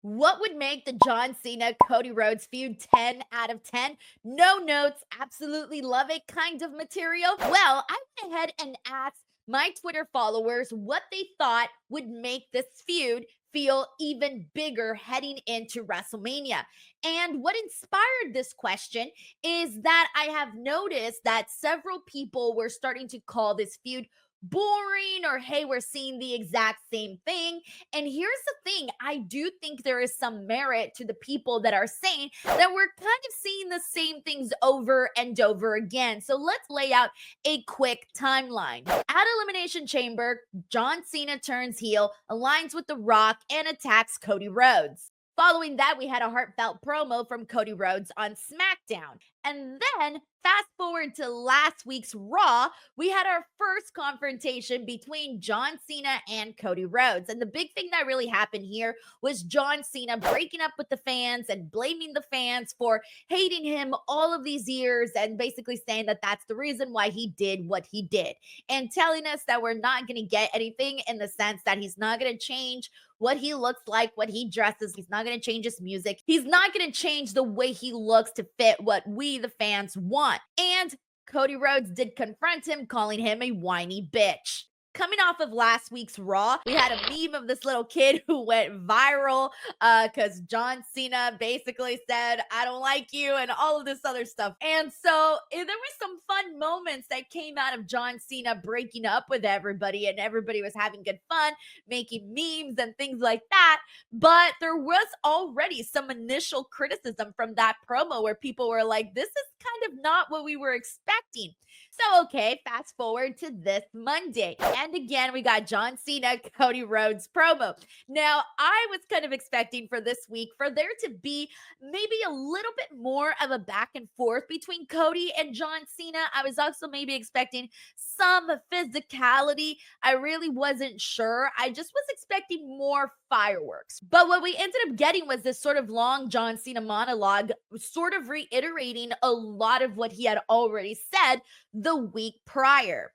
What would make the John Cena Cody Rhodes feud 10 out of 10? No notes, absolutely love it kind of material. Well, I went ahead and asked my Twitter followers what they thought would make this feud feel even bigger heading into WrestleMania. And what inspired this question is that I have noticed that several people were starting to call this feud boring or hey, we're seeing the exact same thing. And here's the thing, I do think there is some merit to the people that are saying that we're kind of seeing the same things over and over again. So let's lay out a quick timeline. At Elimination Chamber, John Cena turns heel, aligns with The Rock, and attacks Cody Rhodes. Following that, we had a heartfelt promo from Cody Rhodes on SmackDown. And then, fast forward to last week's Raw, we had our first confrontation between John Cena and Cody Rhodes. And the big thing that really happened here was John Cena breaking up with the fans and blaming the fans for hating him all of these years and basically saying that that's the reason why he did what he did and telling us that we're not going to get anything in the sense that he's not going to change what he looks like, what he dresses. He's not going to change his music. He's not going to change the way he looks to fit what we, the fans, want. And Cody Rhodes did confront him, calling him a whiny bitch. Coming off of last week's Raw, we had a meme of this little kid who went viral because John Cena basically said, I don't like you, and all of this other stuff. And so there were some fun moments that came out of John Cena breaking up with everybody, and everybody was having good fun, making memes and things like that. But there was already some initial criticism from that promo where people were like, this is kind of not what we were expecting. So, okay, fast forward to this Monday. And again, we got John Cena, Cody Rhodes promo. Now, I was kind of expecting for this week for there to be maybe a little bit more of a back and forth between Cody and John Cena. I was also maybe expecting some physicality. I really wasn't sure. I just was expecting more fireworks. But what we ended up getting was this sort of long John Cena monologue, sort of reiterating a lot of what he had already said the week prior.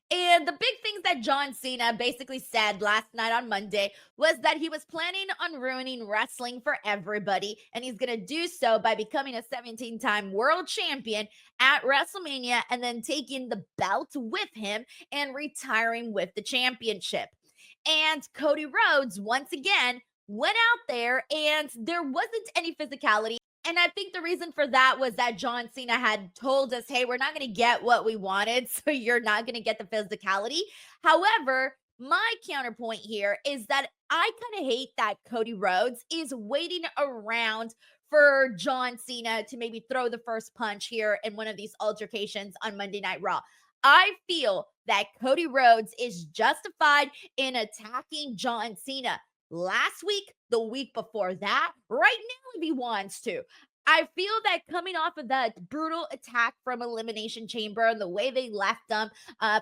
And the big things that John Cena basically said last night on Monday was that he was planning on ruining wrestling for everybody. And he's going to do so by becoming a 17-time world champion at WrestleMania and then taking the belt with him and retiring with the championship. And Cody Rhodes, once again, went out there and there wasn't any physicality. And I think the reason for that was that John Cena had told us, hey, we're not going to get what we wanted, so you're not going to get the physicality. However, my counterpoint here is that I kind of hate that Cody Rhodes is waiting around for John Cena to maybe throw the first punch here in one of these altercations on Monday Night Raw. I feel that Cody Rhodes is justified in attacking John Cena last week, the week before that, right now if he wants to. I feel that coming off of that brutal attack from Elimination Chamber and the way they left them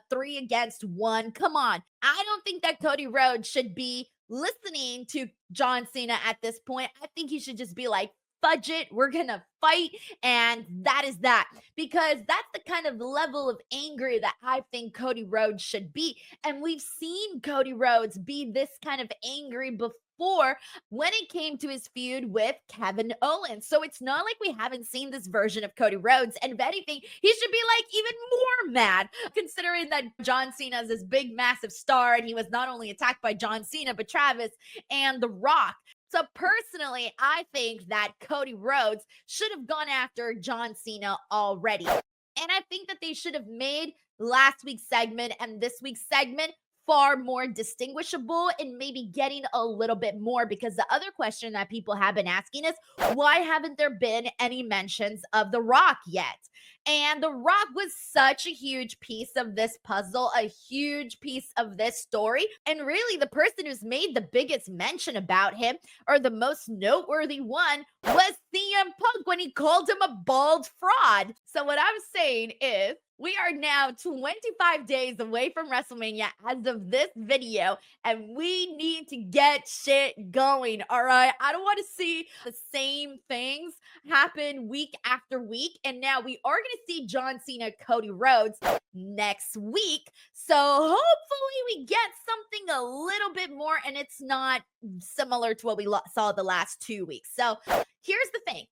3 against 1, come on. I don't think that Cody Rhodes should be listening to John Cena at this point. I think he should just be like, fudge it, we're gonna fight, and that is that. Because that's the kind of level of angry that I think Cody Rhodes should be. And we've seen Cody Rhodes be this kind of angry before when it came to his feud with Kevin Owens. So it's not like we haven't seen this version of Cody Rhodes. And if anything, he should be like even more mad, considering that John Cena is this big, massive star, and he was not only attacked by John Cena, but Travis and The Rock. So personally, I think that Cody Rhodes should have gone after John Cena already. And I think that they should have made last week's segment and this week's segment far more distinguishable and maybe getting a little bit more, because the other question that people have been asking is, why haven't there been any mentions of The Rock yet? And The Rock was such a huge piece of this puzzle, a huge piece of this story. And really, the person who's made the biggest mention about him, or the most noteworthy one, was CM Punk when he called him a bald fraud. So what I'm saying is, We are now 25 days away from WrestleMania as of this video, and we need to get shit going. All right. I don't want to see the same things happen week after week. And now we are going to see John Cena, Cody Rhodes next week. So hopefully we get something a little bit more and it's not similar to what we saw the last 2 weeks. So here's the thing.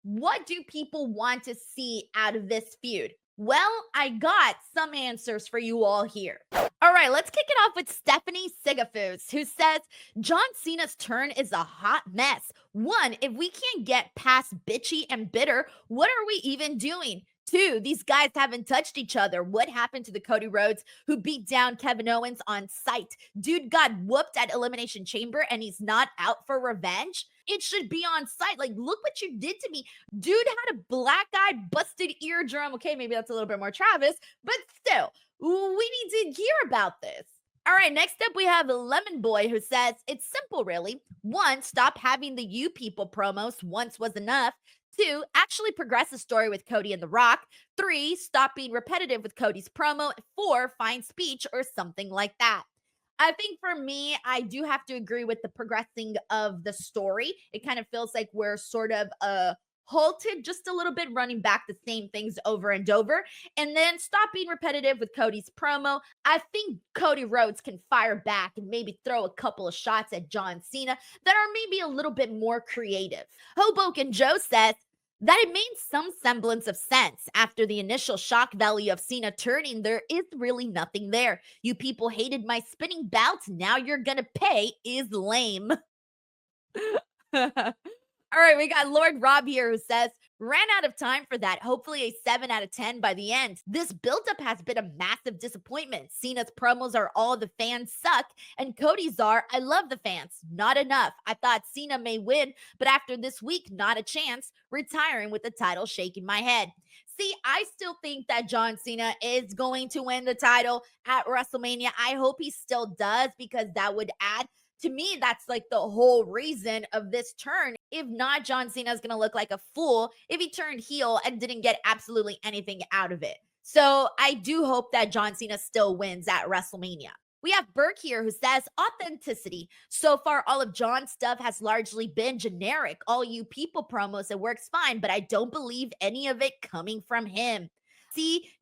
What do people want to see out of this feud? Well, I got some answers for you all here. All right, let's kick it off with Stephanie Sigafus, who says John Cena's turn is a hot mess. One, if we can't get past bitchy and bitter, what are we even doing? Two, these guys haven't touched each other. What happened to the Cody Rhodes who beat down Kevin Owens on sight? Dude got whooped at Elimination Chamber and he's not out for revenge? It should be on sight. Like, look what you did to me. Dude had a black eye, busted eardrum. Okay, maybe that's a little bit more Travis, but still, we need to hear about this. All right, next up we have Lemon Boy, who says, it's simple, really. One, stop having the you people promos. Once was enough. Two, actually progress the story with Cody and The Rock. Three, stop being repetitive with Cody's promo. Four, find speech or something like that. I think for me, I do have to agree with the progressing of the story. It kind of feels like we're sort of halted just a little bit, running back the same things over and over. And then stop being repetitive with Cody's promo. I think Cody Rhodes can fire back and maybe throw a couple of shots at John Cena that are maybe a little bit more creative. Hoboken Joe says, that it made some semblance of sense. After the initial shock value of Cena turning, there is really nothing there. You people hated my spinning bouts. Now you're gonna pay is lame. All right, we got Lord Rob here who says, ran out of time for that. Hopefully a 7 out of 10 by the end. This buildup has been a massive disappointment. Cena's promos are all the fans suck, and Cody's are, I love the fans. Not enough. I thought Cena may win, but after this week, not a chance. Retiring with the title, shaking my head. See, I still think that John Cena is going to win the title at WrestleMania. I hope he still does, because that would add, to me, that's like the whole reason of this turn. If not, John Cena is going to look like a fool if he turned heel and didn't get absolutely anything out of it. So I do hope that John Cena still wins at WrestleMania. We have Burke here who says, authenticity. So far, all of John's stuff has largely been generic. All you people promos, it works fine, but I don't believe any of it coming from him.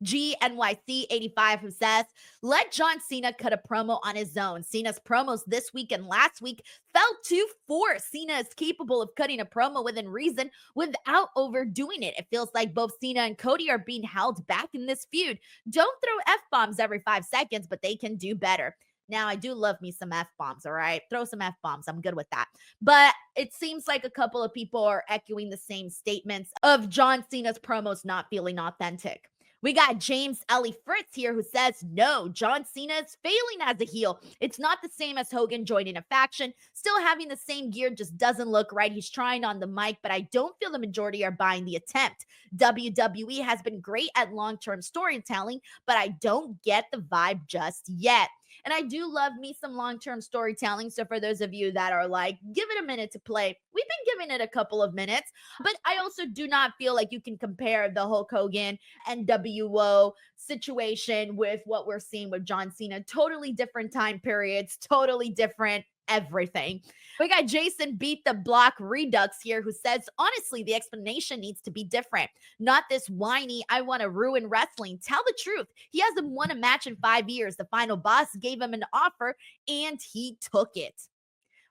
CGNYC85 who says, let John Cena cut a promo on his own. Cena's promos this week and last week felt too forced. Cena is capable of cutting a promo within reason without overdoing it. It feels like both Cena and Cody are being held back in this feud. Don't throw F-bombs every 5 seconds, but they can do better. Now, I do love me some F-bombs, all right? Throw some F-bombs. I'm good with that. But it seems like a couple of people are echoing the same statements of John Cena's promos not feeling authentic. We got James Ellie Fritz here who says, no, John Cena is failing as a heel. It's not the same as Hogan joining a faction. Still having the same gear just doesn't look right. He's trying on the mic, but I don't feel the majority are buying the attempt. WWE has been great at long-term storytelling, but I don't get the vibe just yet. And I do love me some long-term storytelling. So for those of you that are like, give it a minute to play, we've been giving it a couple of minutes. But I also do not feel like you can compare the Hulk Hogan NWO situation with what we're seeing with John Cena. Totally different time periods, totally different everything. We got Jason Beat the Block Redux here who says, honestly, the explanation needs to be different. Not this whiny, I want to ruin wrestling. Tell the truth. He hasn't won a match in 5 years. The final boss gave him an offer and he took it.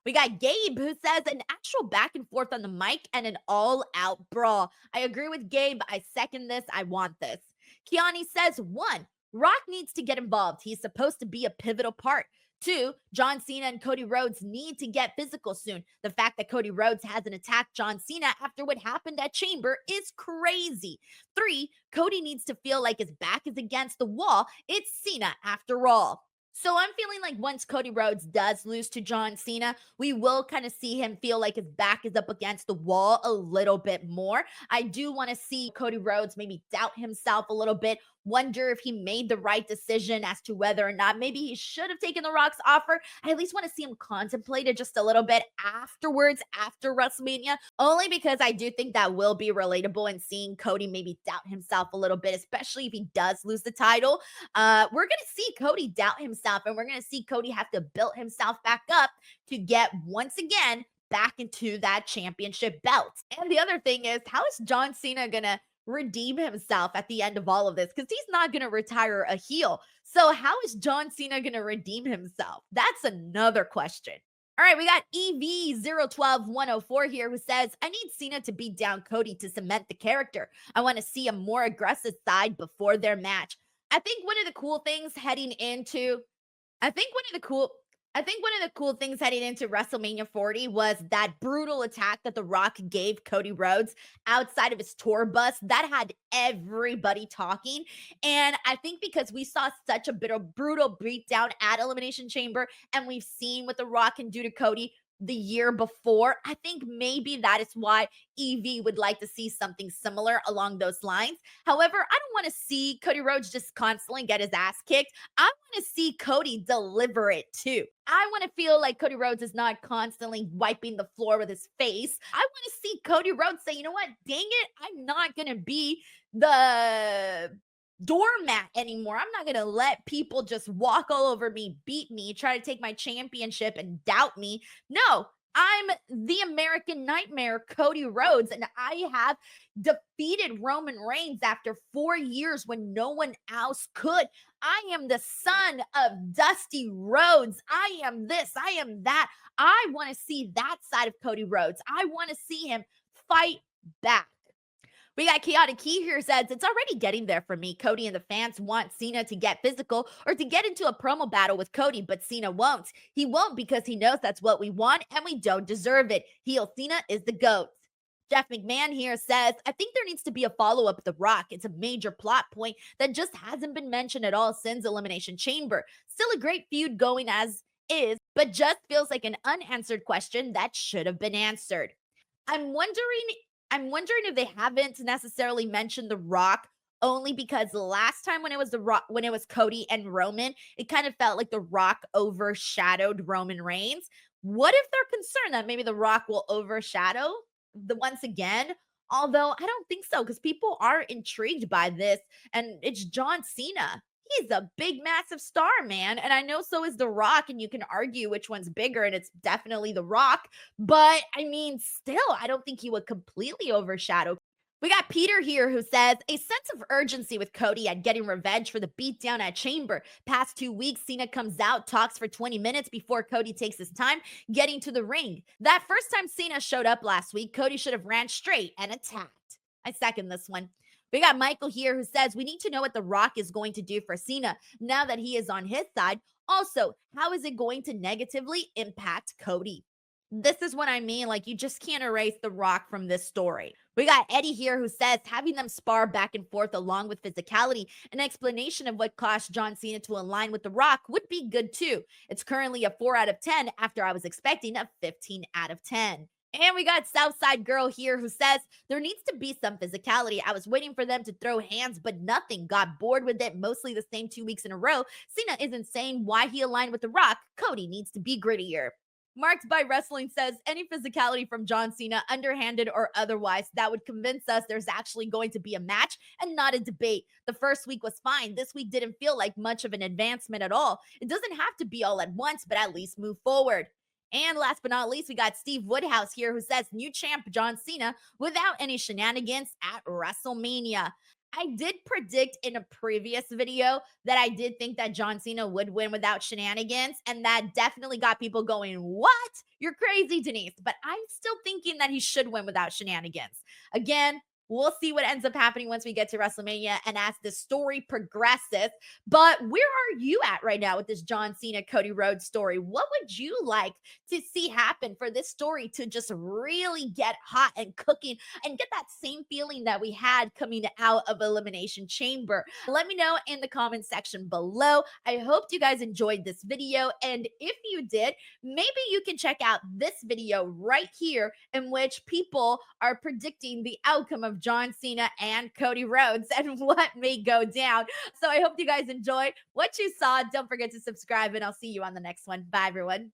We got Gabe who says an actual back and forth on the mic and an all-out brawl. I agree with Gabe. I second this. I want this. Kiani says, 1, Rock needs to get involved. He's supposed to be a pivotal part. 2, John Cena and Cody Rhodes need to get physical soon. The fact that Cody Rhodes hasn't attacked John Cena after what happened at Chamber is crazy. 3, Cody needs to feel like his back is against the wall. It's Cena after all. So I'm feeling like once Cody Rhodes does lose to John Cena, we will kind of see him feel like his back is up against the wall a little bit more. I do want to see Cody Rhodes maybe doubt himself a little bit, wonder if he made the right decision as to whether or not maybe he should have taken The Rock's offer. I at least want to see him contemplate it just a little bit afterwards, after WrestleMania, only because I do think that will be relatable and seeing Cody maybe doubt himself a little bit, especially if he does lose the title. We're going to see Cody doubt himself, and we're going to see Cody have to build himself back up to get once again back into that championship belt. And the other thing is, how is John Cena gonna redeem himself at the end of all of this? Because he's not gonna retire a heel. So how is John Cena gonna redeem himself? That's another question. All right, we got EV012104 here who says, I need Cena to beat down Cody to cement the character. I want to see a more aggressive side before their match. I think one of the cool things heading into I think one of the cool I think one of the cool things heading into WrestleMania 40 was that brutal attack that The Rock gave Cody Rhodes outside of his tour bus that had everybody talking. And I think because we saw such a bit of brutal beatdown at Elimination Chamber, and we've seen what The Rock can do to Cody the year before, I think maybe that is why EV would like to see something similar along those lines. However, I don't want to see Cody Rhodes just constantly get his ass kicked. I want to see Cody deliver it too. I want to feel like Cody Rhodes is not constantly wiping the floor with his face. I want to see Cody Rhodes say, you know what, dang it, I'm not going to be the doormat anymore. I'm not going to let people just walk all over me, beat me, try to take my championship and doubt me. No, I'm the American Nightmare, Cody Rhodes, and I have defeated Roman Reigns after 4 years when no one else could. I am the son of Dusty Rhodes. I am this, I am that. I want to see that side of Cody Rhodes. I want to see him fight back. We got Chaotic Key here says, it's already getting there for me. Cody and the fans want Cena to get physical or to get into a promo battle with Cody, but Cena won't. He won't because he knows that's what we want and we don't deserve it. Heel Cena is the GOAT. Jeff McMahon here says, I think there needs to be a follow-up with The Rock. It's a major plot point that just hasn't been mentioned at all since Elimination Chamber. Still a great feud going as is, but just feels like an unanswered question that should have been answered. I'm wondering if they haven't necessarily mentioned The Rock only because the last time when it was Cody and Roman, it kind of felt like The Rock overshadowed Roman Reigns. What if they're concerned that maybe The Rock will overshadow the once again? Although I don't think so, because people are intrigued by this, and it's John Cena. He's a big, massive star, man. And I know so is The Rock, and you can argue which one's bigger, and it's definitely The Rock. But I mean, still, I don't think he would completely overshadow. We got Peter here who says, a sense of urgency with Cody at getting revenge for the beatdown at Chamber. Past 2 weeks, Cena comes out, talks for 20 minutes before Cody takes his time getting to the ring. That first time Cena showed up last week, Cody should have ran straight and attacked. I second this one. We got Michael here who says, we need to know what The Rock is going to do for Cena now that he is on his side. Also, how is it going to negatively impact Cody? This is what I mean. Like, you just can't erase The Rock from this story. We got Eddie here who says, having them spar back and forth along with physicality, an explanation of what caused John Cena to align with The Rock would be good too. It's currently a 4 out of 10 after I was expecting a 15 out of 10. And we got Southside Girl here who says, there needs to be some physicality. I was waiting for them to throw hands, but nothing. Got bored with it. Mostly the same 2 weeks in a row. Cena isn't saying why he aligned with The Rock. Cody needs to be grittier. Marked by Wrestling says, any physicality from John Cena, underhanded or otherwise, that would convince us there's actually going to be a match and not a debate. The first week was fine. This week didn't feel like much of an advancement at all. It doesn't have to be all at once, but at least move forward. And last but not least, we got Steve Woodhouse here who says, new champ John Cena without any shenanigans at WrestleMania. I did predict in a previous video that I did think that John Cena would win without shenanigans, and that definitely got people going, what? You're crazy, Denise. But I'm still thinking that he should win without shenanigans. Again, we'll see what ends up happening once we get to WrestleMania and as the story progresses. But where are you at right now with this John Cena, Cody Rhodes story? What would you like to see happen for this story to just really get hot and cooking and get that same feeling that we had coming out of Elimination Chamber? Let me know in the comment section below. I hope you guys enjoyed this video. And if you did, maybe you can check out this video right here in which people are predicting the outcome of John Cena and Cody Rhodes and what may go down. So I hope you guys enjoyed what you saw. Don't forget to subscribe, and I'll see you on the next one. Bye, everyone.